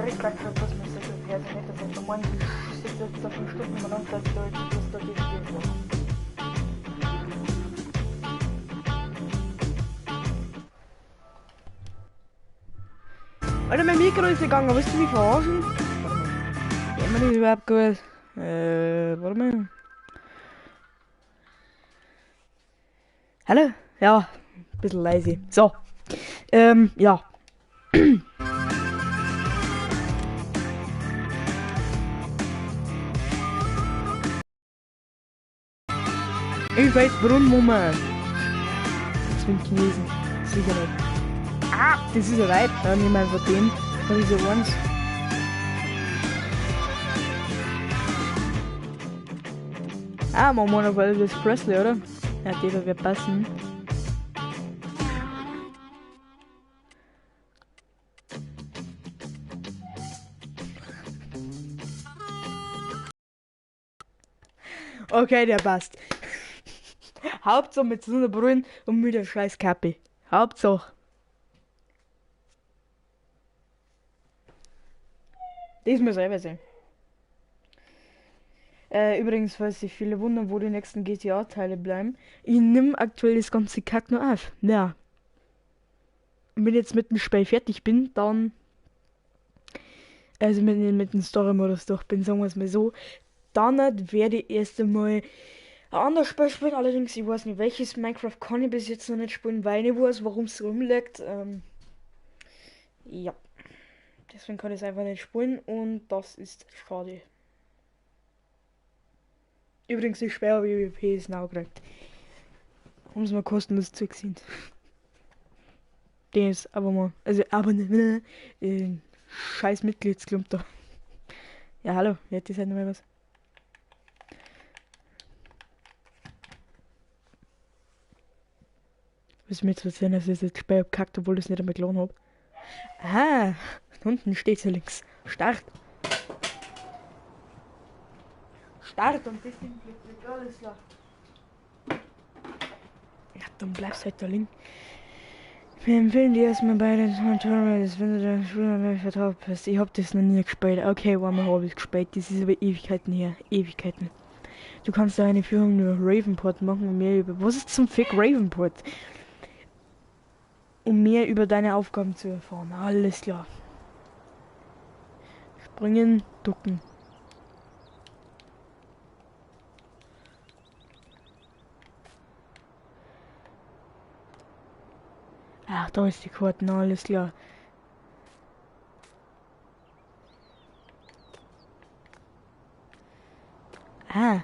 direkt gleich für das mit sich und also nicht, dass ich schon morgen ich sitze jetzt da 5 Stunden und dann sagt Leute, dass da die Idee. Alter, mein Mikro ist gegangen, willst du mich verarschen? Geht mir das überhaupt gut? Warte mal. Hallo? Ja, ein bisschen leise. So. Ja. Ich weiß Brunnenmummer. Das sind Chinesen. Sicher nicht. Ah, das ist ein Weib. Ja, nicht mal von dem. Da ist ja eins. Ah, Mama auf Elvis Presley, oder? Ja, der wird passen. Okay, der passt. Hauptsache mit so einer Brille und mit der scheiß Kappe. Hauptsache. Das muss selber sein. Übrigens, falls sich viele wundern, wo die nächsten GTA-Teile bleiben, ich nimm aktuell das ganze Kack nur auf. Ja. Und wenn ich jetzt mit dem Spiel fertig bin, dann. Also mit dem Story-Modus durch bin, sagen wir es mal so. Dann werde ich erst einmal ein anderes Spiel spielen. Allerdings, ich weiß nicht welches. Minecraft kann ich bis jetzt noch nicht spielen, weil ich weiß, warum es rumliegt. Ja. Deswegen kann ich es einfach nicht spielen und das ist schade. Übrigens, die Spiel habe ich PS Now gekriegt. Um es mal kostenlos zu sehen. Den ist aber mal. Also, aber ne. Scheiß Mitgliedsklump da. Ja, hallo, jetzt ist halt noch mal was. Was mir jetzt erzählen, dass ich jetzt Spiel abkackt, obwohl ich es nicht einmal geladen habe. Ah, unten steht ja links. Start. Start und das Ding fliegt alles klar. Ja, dann bleibst halt da liegen. Wir empfehlen dir erstmal beide Tutorials, wenn du der Schule nicht vertraut bist. Ich hab das noch nie gespielt. Okay, einmal habe ich gespielt. Das ist aber Ewigkeiten her. Ewigkeiten. Du kannst da eine Führung über Ravenport machen und mehr über... Was ist zum Fick Ravenport? Um mehr über deine Aufgaben zu erfahren. Alles klar. Springen, ducken. Ach, da ist die Karten, alles klar. Ah.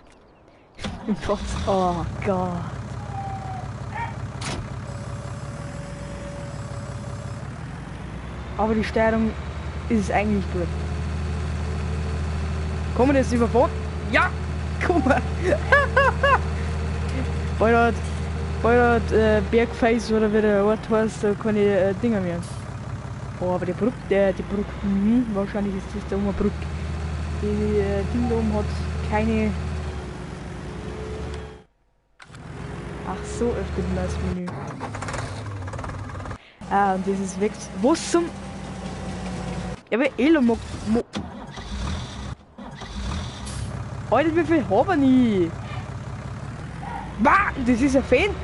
Was? Oh Gott. Aber die Steuerung ist eigentlich gut. Kann man das überfahren? Ja! Guck mal! Bei der Bergface oder wie der Ort heißt, da kann ich Dinger mehr. Oh, aber die Brücke, wahrscheinlich ist das da oben eine Brücke. Die Ding da oben hat keine... Ach so, öffnet das Menü. Ah, und das ist weg. Was zum... Ja, aber Elon Alter, wie viel haben ich? Bah, das ist ein Fendt!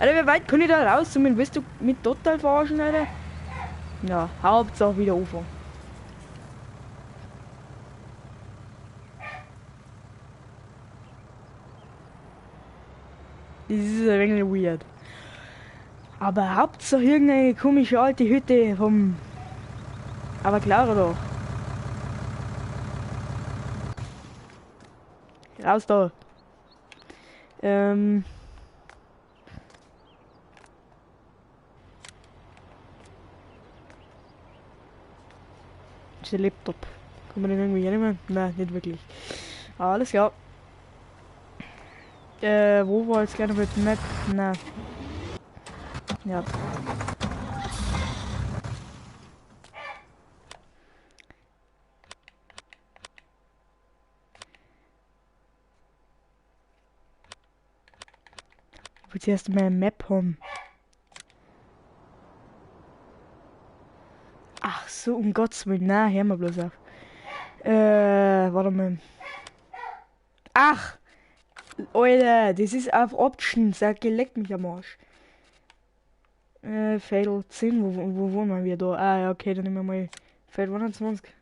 Alter, wie weit kann ich da rauszoomen? Willst du mit total verarschen, Alter? Ja, Hauptsache wieder anfangen. Das ist ein wenig weird. Aber Hauptsache irgendeine komische alte Hütte vom... Aber klar doch. Raus da. Das ist der Laptop. Kann man den irgendwie hernehmen? Nein, nicht wirklich. Alles klar. Wo war jetzt gleich noch mit dem Map? Nein. Ja. Ich will zuerst mal eine Map haben. Ach so, um Gottes Willen. Na, hör mal bloß auf. Warte mal. Ach! Alter, das ist auf Options. Er geleckt mich am Arsch. Fatal 10, wo wohnen wir da? Ah, ja, okay, dann nehmen wir mal Fatal 21.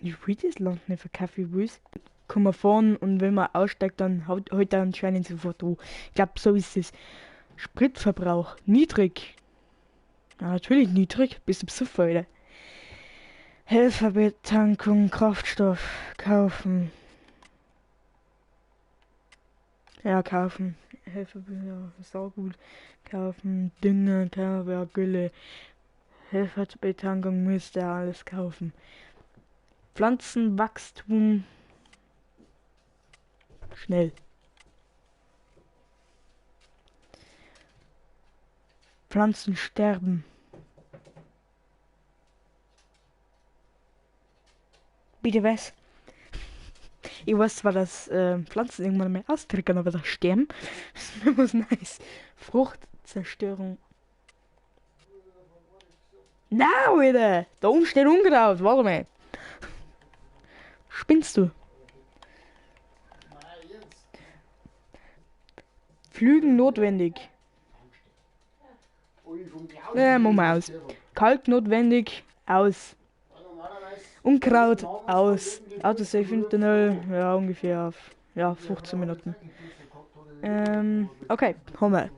Ich will das Land nicht verkaufen, ich will's. Kann man fahren und wenn man aussteigt, dann haut er anscheinend sofort an. Ich glaube, so ist es. Spritverbrauch niedrig. Ja, natürlich niedrig. Bist du besoffen, Alter. Helferbetankung, Kraftstoff kaufen. Ja, kaufen. Helferbetankung, ist auch gut. Kaufen, Dünger, Tauber, Gülle. Helferbetankung müsste er alles kaufen. Pflanzenwachstum. Schnell. Pflanzen sterben. Bitte was? Ich weiß zwar, dass Pflanzen irgendwann mal austrickern, aber das Sterben ist mir was nice. Fruchtzerstörung. Na, Alter! Da oben steht Unkraut, warte mal. Spinnst du? Flügen notwendig. Mach mal aus. Kalk notwendig, aus. Unkraut, aus. Autosave hinter ja, ungefähr auf 15 Minuten. Okay, haben wir.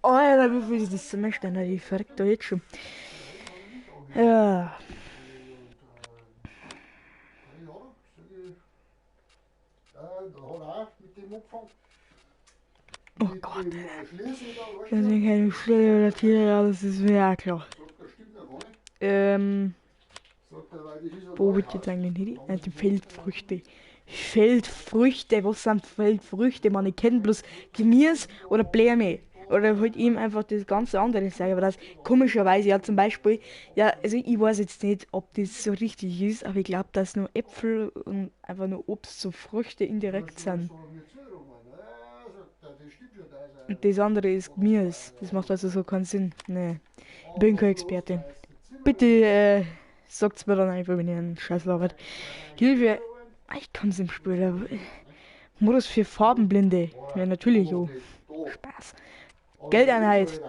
Alter, wie viel ist das Semester? Na, ich verreckt da jetzt schon. Ja. Oh Gott. Das sind keine Stelle oder Tiere, aber das ist mir ja klar. Wo wird jetzt eigentlich hin? Die Feldfrüchte. Feldfrüchte, was sind Feldfrüchte? Man, ich kenne bloß Gemüse oder Blume. Oder halt eben einfach das ganze andere sagen. Aber das komischerweise, ja zum Beispiel, ja, also ich weiß jetzt nicht, ob das so richtig ist, aber ich glaube, dass nur Äpfel und einfach nur Obst so Früchte indirekt sind. Und das andere ist Gemüse. Das macht also so keinen Sinn. Nee, ich bin kein Experte. Bitte, sagt's mir dann einfach, wenn ihr einen Scheiß labert. Hilfe! Ich kann's nicht spielen, aber Modus für Farbenblinde. Ja, natürlich, jo. Spaß. Geldeinheit.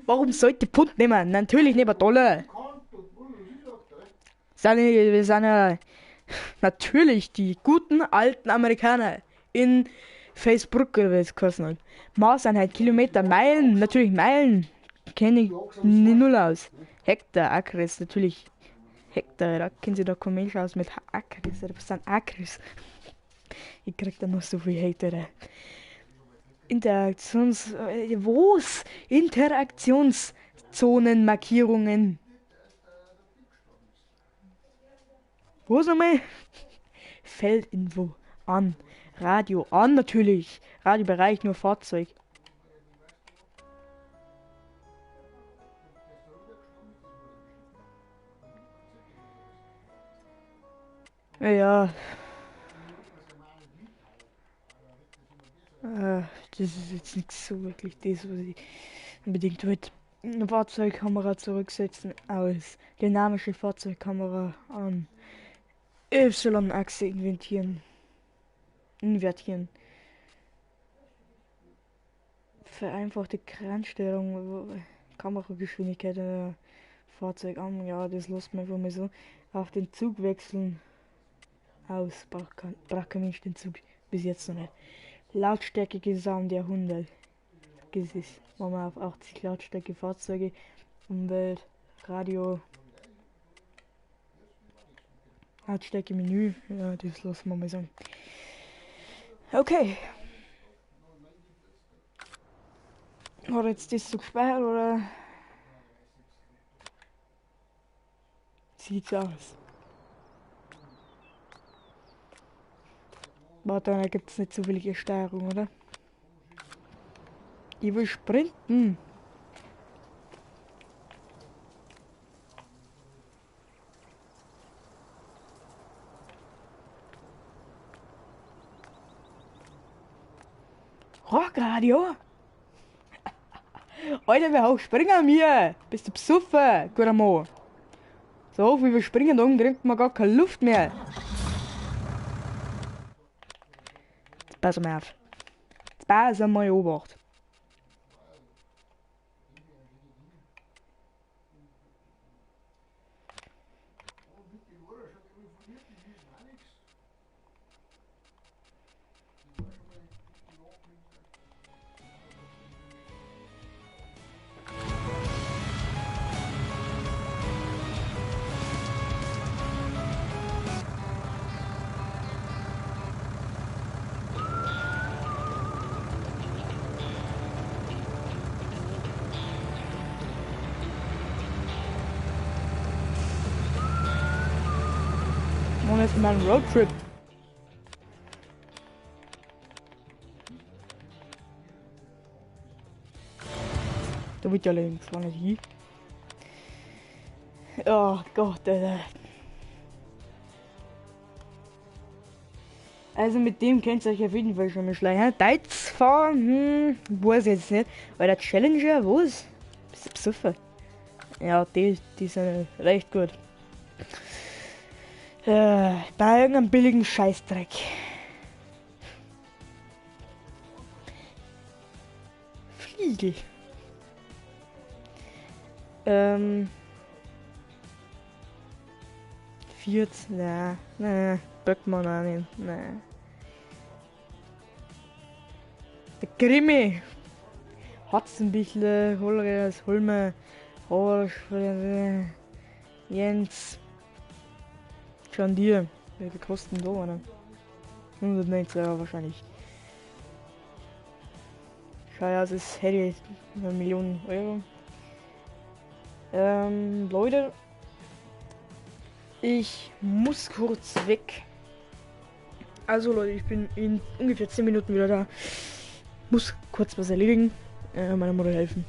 Warum sollte Pfund nehmen? Natürlich nehmen wir Dollar. Wir sind ja natürlich die guten alten Amerikaner in Facebook oder wie es geheißen hat. Maßeinheit, Kilometer, Meilen, natürlich Meilen. Kenne ich nie null aus. Hektar, Akres, natürlich. Hektar, da kennen sie da kein Mensch aus mit Akres, oder was sind Akres? Ich krieg da noch so viel Hate, oder? Was? Interaktionszonenmarkierungen. Wo nochmal? Feldinfo an. Radio an natürlich. Radiobereich nur Fahrzeug. Ja. Das ist jetzt nichts so wirklich das, was ich unbedingt wollte. Eine Fahrzeugkamera zurücksetzen, aus. Dynamische Fahrzeugkamera an. Y-Achse invertieren. Vereinfachte Kransteuerung, Kamerageschwindigkeit, Fahrzeug an, ja, das lässt man einfach mal so. Auf den Zug wechseln, aus, braucht kein Mensch den Zug, bis jetzt noch nicht. Lautstärke Gesamt Jahrhundert. Gesis. Machen wir auf 80 Lautstärke Fahrzeuge, Umwelt, Radio, Lautstärke Menü. Ja, das lassen wir mal sagen. Okay. Hat jetzt das so gespeichert oder sieht's aus? Warte, da gibt's nicht so viele Steuerung, oder? Ich will sprinten. Rockradio? Alter, wer hoch springen an mir? Bist du besoffen, guter Mann? So hoch wie wir springen, da oben kriegt man gar keine Luft mehr. Jetzt pass mal auf. Jetzt pass mal Obacht. Und jetzt mal ein Roadtrip. Da wird ja links, war nicht hier. Oh Gott, Alter. Also mit dem könnt ihr euch auf jeden Fall schon mal schlagen. Deutz fahren, weiß jetzt nicht. Weil der Challenger, was? Bist du besoffen? Ja, die sind recht gut. Bei irgendeinem billigen Scheißdreck. Fliegel. 40, ne, Böckmann auch nicht, ne. Der Grimmi. Hatzenbichle, Holreas, Holme, Horsch, Jens. John Deere. Wie viel kosten da, oder? 190 Euro wahrscheinlich. Schau aus, es hätte 1 Million Euro. Leute. Ich muss kurz weg. Also Leute, ich bin in ungefähr 10 Minuten wieder da. Muss kurz was erledigen. Meiner Mutter helfen.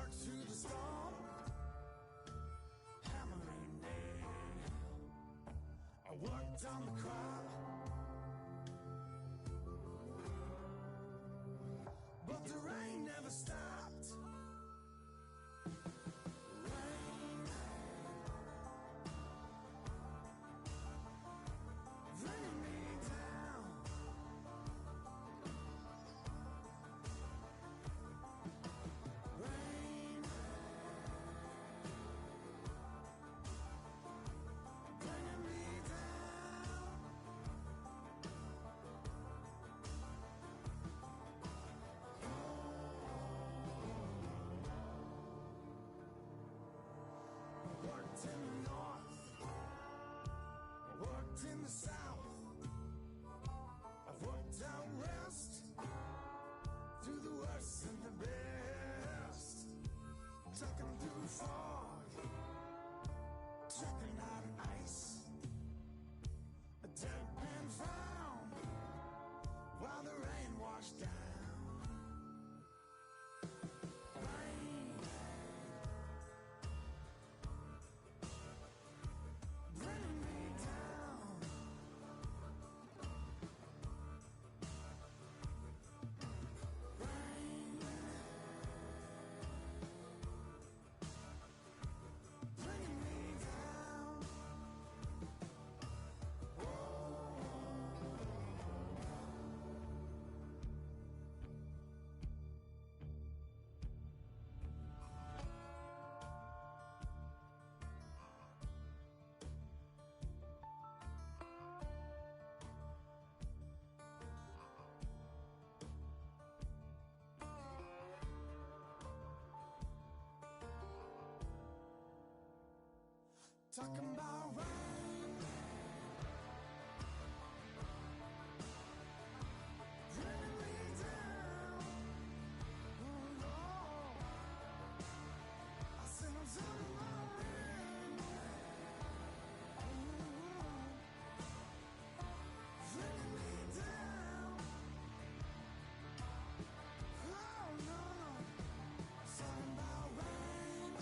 worked through the storm, hammering nail. I worked on the crop, but the rain never stopped. Rain, bringing me down. Rain, bringing me down. Worked in the north, worked in the south. I've worked out west, through the worst and the best. Trucking through fog, trucking out ice. A dead man found while the rain washed down. Rain, bringing me down. Rain, bringing me down. Talking about rain, bringing me down. Oh Lord, I said I'm talking about rain, bringing me down. Oh no, talking about rain.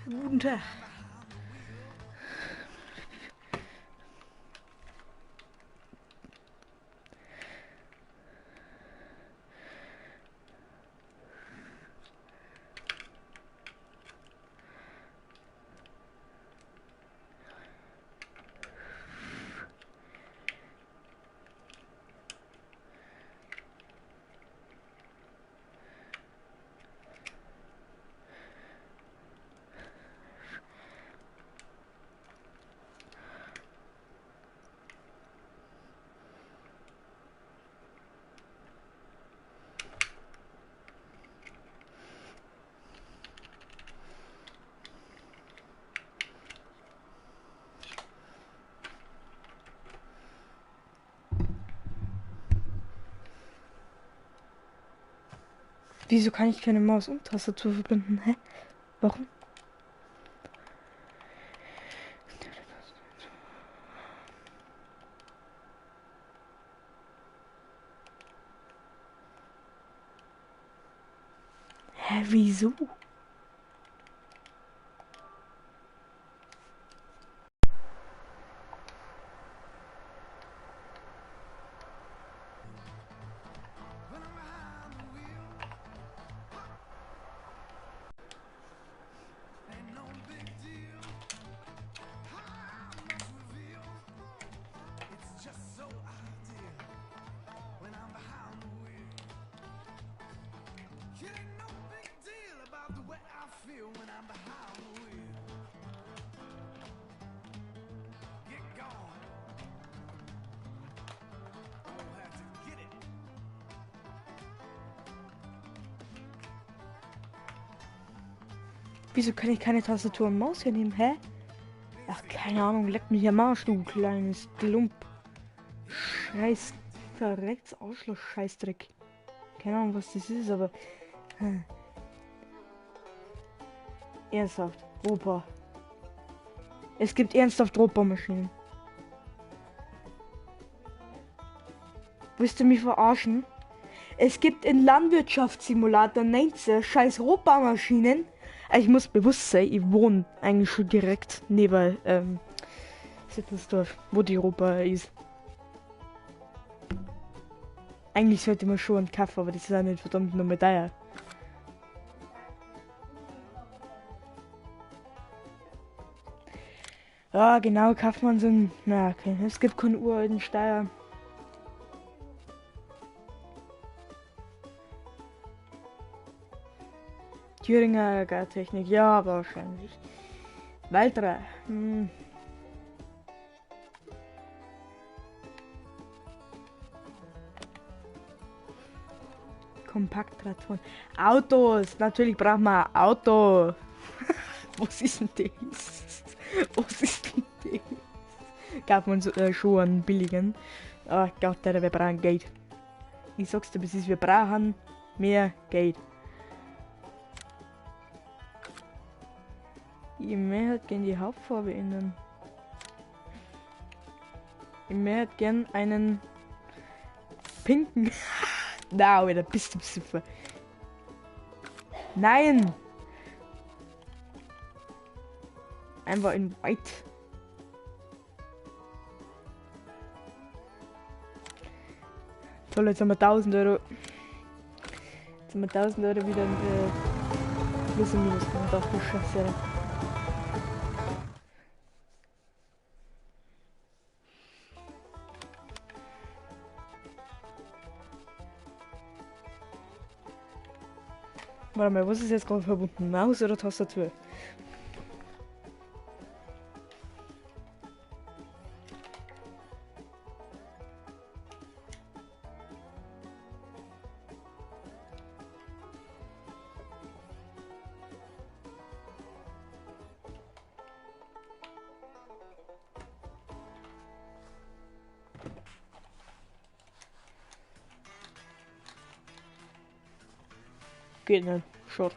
Guten Tag. Wieso kann ich keine Maus und Tastatur verbinden? Hä? Warum? Hä, wieso? Wieso kann ich keine Tastatur und Maus hier nehmen? Hä? Ach, keine Ahnung, leck mich am Arsch, du kleines Glump. Scheiß verreckts Arschloch, Scheißdreck. Keine Ahnung, was das ist, aber... Ernsthaft, Ropa. Es gibt ernsthaft Ropa-Maschinen. Willst du mich verarschen? Es gibt in Landwirtschaftssimulator 19 scheiß Ropa-Maschinen. Ich muss bewusst sein, ich wohne eigentlich schon direkt neben Sittelsdorf, wo die Europa ist. Eigentlich sollte man schon einen Kaffee, aber das ist auch nicht verdammt nur Medaille. Ja, genau, Kaufmann sind. Na, okay. Es gibt keine uralten Steier. Thüringer Gartechnik, ja, wahrscheinlich. Waltra. Kompakttraktoren. Autos, natürlich braucht man ein Auto. Was ist denn das? Was ist denn das? Gab man so, schon einen billigen. Oh Gott, wir brauchen Geld. Ich sag's dir, wir brauchen mehr Geld. Ich möchte gerne die Hauptfarbe ändern. Ich möchte gern einen pinken. Na, Alter, bist du super. Nein! Einfach in White. Toll, jetzt haben wir 1000 Euro. Jetzt haben wir 1000 Euro wieder in Plus und Minus gemacht. Ach du Scheiße. Warte mal, was ist jetzt gerade verbunden? Maus oder Tastatur? Geht nicht. Short.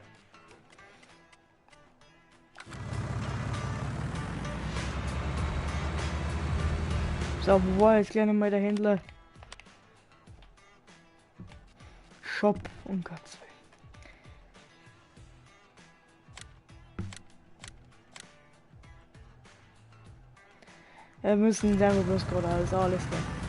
So, wo war jetzt gleich nochmal der Händler? Shop, um Gottes Willen. Wir müssen selber bloß gerade alles klar.